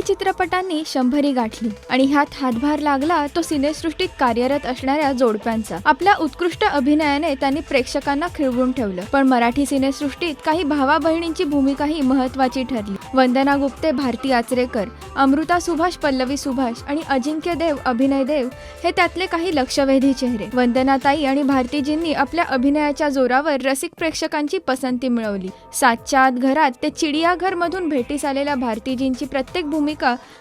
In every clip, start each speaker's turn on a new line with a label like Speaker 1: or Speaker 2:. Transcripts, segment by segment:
Speaker 1: चित्रपटांनी 100 गाठली आणि ह्यात हातभार लागला तो सिनेसृष्टीत कार्यरत असणाऱ्या जोडप्यांचा। आपल्या उत्कृष्ट अभिनयाने त्यांनी प्रेक्षकांना खिळवून ठेवलं। पण मराठी सिनेसृष्टीत काही भावा बहिणींची भूमिकाही महत्त्वाची ठरली। वंदना गुप्ते, भारती आचरेकर, अमृता सुभाष, पल्लवी सुभाष आणि अजिंक्य देव, अभिनय देव हे त्यातले काही लक्षवेधी चेहरे। वंदनाताई आणि भारतीजींनी आपल्या अभिनयाच्या जोरावर रसिक प्रेक्षकांची पसंती मिळवली। सातच्या आत घरात ते चिडियाघर मधून भेटीस आलेल्या भारतीजींची प्रत्येक भूमिका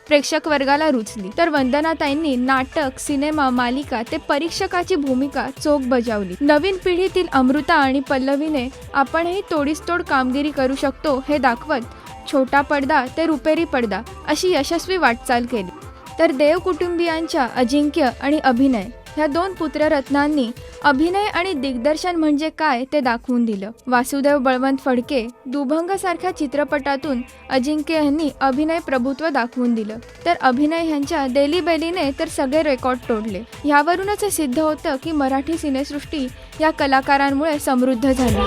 Speaker 1: प्रेक्षक वर्गाला रुचली, तर वंदनाताईंनी नाटक, सिनेमा, मालिका ते परीक्षकाची भूमिका चोख बजावली। नवीन पिढीतील अमृता आणि पल्लवीने आपणही तोडीसतोड कामगिरी करू शकतो हे दाखवत छोटा पडदा ते रुपेरी पडदा अशी यशस्वी वाटचाल केली। तर देव कुटुंबियांच्या अजिंक्य आणि अभिनय ह्या दोन पुत्ररत्नांनी अभिनय आणि दिग्दर्शन म्हणजे काय ते दाखवून दिलं। वासुदेव बळवंत फडके, दुभंग सारख्या चित्रपटातून अजिंक्य यांनी अभिनय प्रभुत्व दाखवून दिलं, तर अभिनय ह्यांच्या देली बेलीने तर सगळे रेकॉर्ड तोडले। यावरूनच हे सिद्ध होतं की मराठी सिनेसृष्टी या कलाकारांमुळे समृद्ध झाली।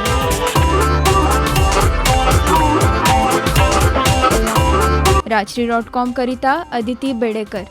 Speaker 1: राजश्री.com करिता अदिती बेडेकर।